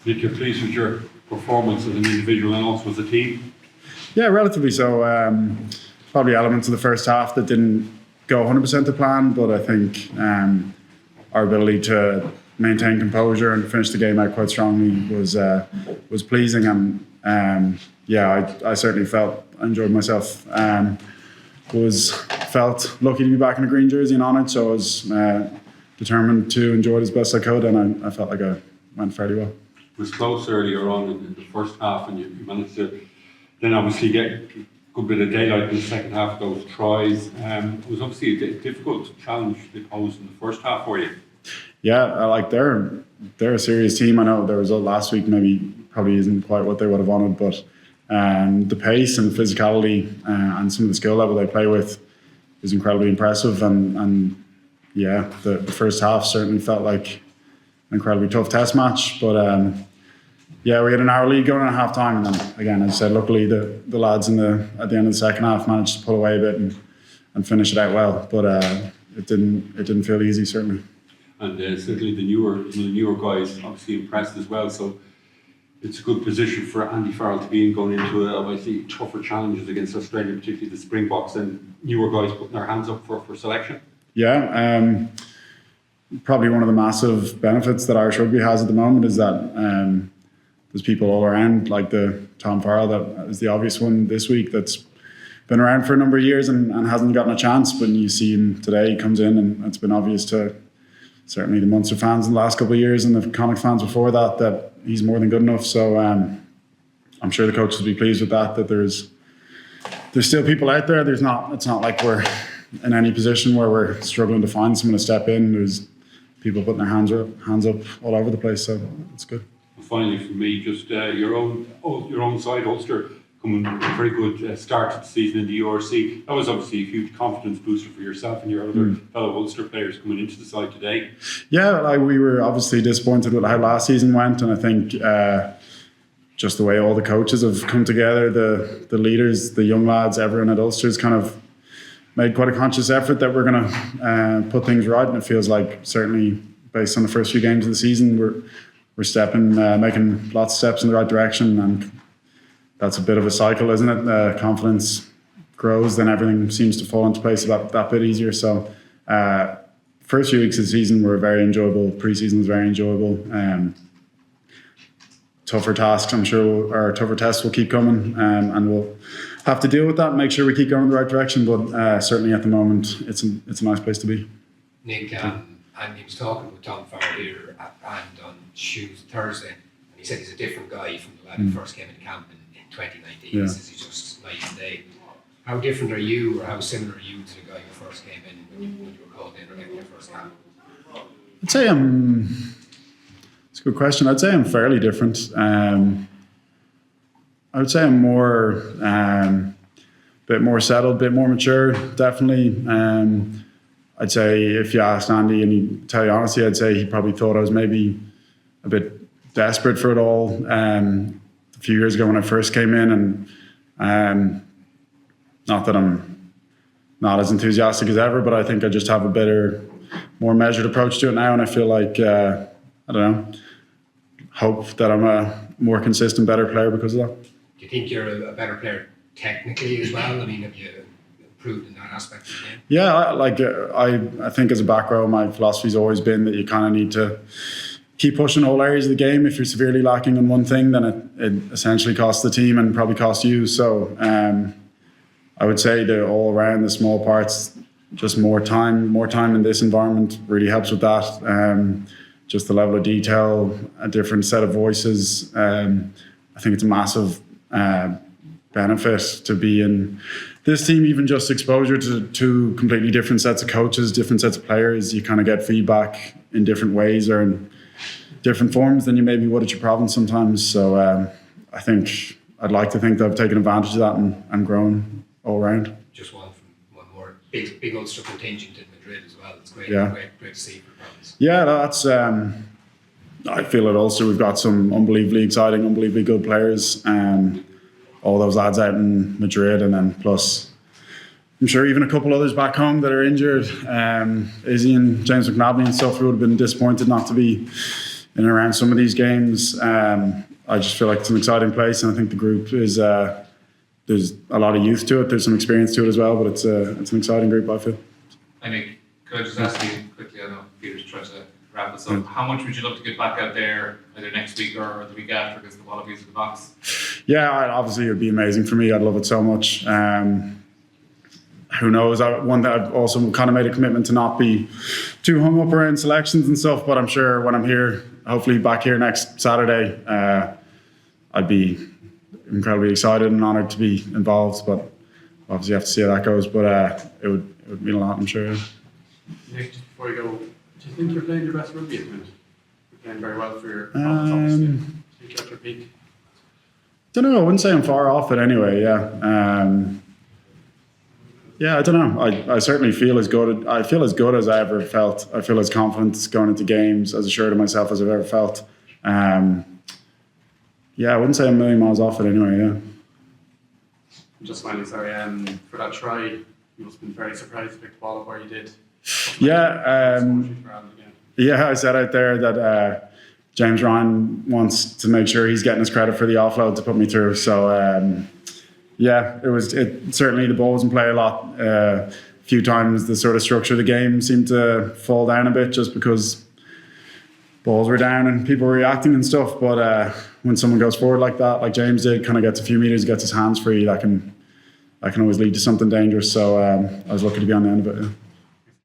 Nick, you're pleased with your performance as an individual and also as a team? Yeah, relatively so. Probably elements of the first half that didn't go 100% to plan, but I think our ability to maintain composure and finish the game out quite strongly was pleasing. And I certainly I enjoyed myself. Felt lucky to be back in a green jersey and honoured, so I was determined to enjoy it as best I could, and I felt like I went fairly well. It was close earlier on in the first half, and you managed to then obviously get a good bit of daylight in the second half of those tries. It was obviously a difficult challenge they posed in the first half for you. Yeah, they're a serious team. I know their result last week probably isn't quite what they would have wanted, but the pace and the physicality and some of the skill level they play with is incredibly impressive. And the first half certainly felt like an incredibly tough test match. But we had an hour lead going in at half time, and then again, as I said, luckily the lads at the end of the second half managed to pull away a bit and finish it out well. But it didn't feel easy, certainly. And certainly the newer guys obviously impressed as well. So it's a good position for Andy Farrell to be in going into obviously tougher challenges against Australia, particularly the Springboks, and newer guys putting their hands up for selection. Yeah, probably one of the massive benefits that Irish rugby has at the moment is that there's people all around, like the Tom Farrell, that is the obvious one this week, that's been around for a number of years and hasn't gotten a chance. When you see him today, he comes in, and it's been obvious to certainly the Munster fans in the last couple of years and the Connacht fans before that he's more than good enough. So I'm sure the coaches will be pleased with that there's still people out there. It's not like we're in any position where we're struggling to find someone to step in. There's people putting their hands up all over the place, so it's good. And finally, for me, just your own side, Ulster, coming a very good start to the season in the URC. That was obviously a huge confidence booster for yourself and your other fellow Ulster players coming into the side today. Yeah, we were obviously disappointed with how last season went, and I think just the way all the coaches have come together, the leaders, the young lads, everyone at Ulster's kind of made quite a conscious effort that we're going to put things right, and it feels like certainly based on the first few games of the season, we're making lots of steps in the right direction, and that's a bit of a cycle, isn't it? Confidence grows, then everything seems to fall into place that bit easier. So first few weeks of the season were very enjoyable. Pre-season was very enjoyable. Tougher tasks, I'm sure, or tougher tests will keep coming, and we'll have to deal with that and make sure we keep going in the right direction. But certainly at the moment, it's a nice place to be. Nick, Andy was talking with Tom Farrell here at Band on Thursday, and he said he's a different guy from the lad who first came into camp in 2019. He says he's just night and day. How different are you, or how similar are you to the guy who first came in when you were called in or getting your first camp? I'd say it's a good question. I'd say I'm fairly different. I would say I'm more, bit more settled, bit more mature, definitely. I'd say if you asked Andy and he'd tell you honestly, I'd say he probably thought I was maybe a bit desperate for it all. A few years ago when I first came in, and not that I'm not as enthusiastic as ever, but I think I just have a better, more measured approach to it now, and I feel like, I don't know, hope that I'm a more consistent, better player because of that. Do you think you're a better player technically as well? I mean, have you improved in that aspect of the game? Yeah, I think as a back row, my philosophy's always been that you kind of need to keep pushing all areas of the game. If you're severely lacking in one thing, then it essentially costs the team and probably costs you. So I would say that all around the small parts, just more time in this environment really helps with that. Just the level of detail, a different set of voices. I think it's a massive benefit to be in this team, even just exposure to two completely different sets of coaches, different sets of players. You kind of get feedback in different ways or in different forms than you maybe would at your province sometimes. So I'd like to think that I've taken advantage of that and grown all around. Just one more big Ulster contingent in Madrid as well. It's great, great to see for the province. Yeah, that's. I feel at Ulster we've got some unbelievably exciting, unbelievably good players. All those lads out in Madrid, and then plus, I'm sure even a couple others back home that are injured. Izzy and James McNabney and stuff, who would have been disappointed not to be in and around some of these games. I just feel like it's an exciting place, and I think the group is there's a lot of youth to it. There's some experience to it as well, but it's an exciting group, I feel. I think, could I just ask you quickly, I know Peter's trying to wrap us up, how much would you love to get back out there either next week or the week after against the Wallabies in the box? Yeah, obviously it would be amazing for me. I'd love it so much. Who knows? One that I've also kind of made a commitment to not be too hung up around selections and stuff, but I'm sure when I'm here, hopefully back here next Saturday, I'd be incredibly excited and honoured to be involved, but obviously you have to see how that goes, but it would mean a lot, I'm sure. Nick, just before you go, do you think you're playing your best rugby at the minute? You're playing very well for your province, obviously. Do you think you're at your peak? Don't know, I wouldn't say I'm far off it anyway, yeah. Yeah, I don't know. I certainly feel as good. I feel as good as I ever felt. I feel as confident going into games, as assured of myself as I've ever felt. Yeah, I wouldn't say I'm a million miles off it anyway. Yeah. Just finally, sorry, for that try, you must have been very surprised to pick the ball up where you did. Yeah. Yeah, I said out there that James Ryan wants to make sure he's getting his credit for the offload to put me through. So. Yeah, it certainly the ball was in play a lot. A few times the sort of structure of the game seemed to fall down a bit just because balls were down and people were reacting and stuff. But when someone goes forward like that, like James did, kind of gets a few meters, gets his hands free, that can always lead to something dangerous. So I was lucky to be on the end of it. Yeah.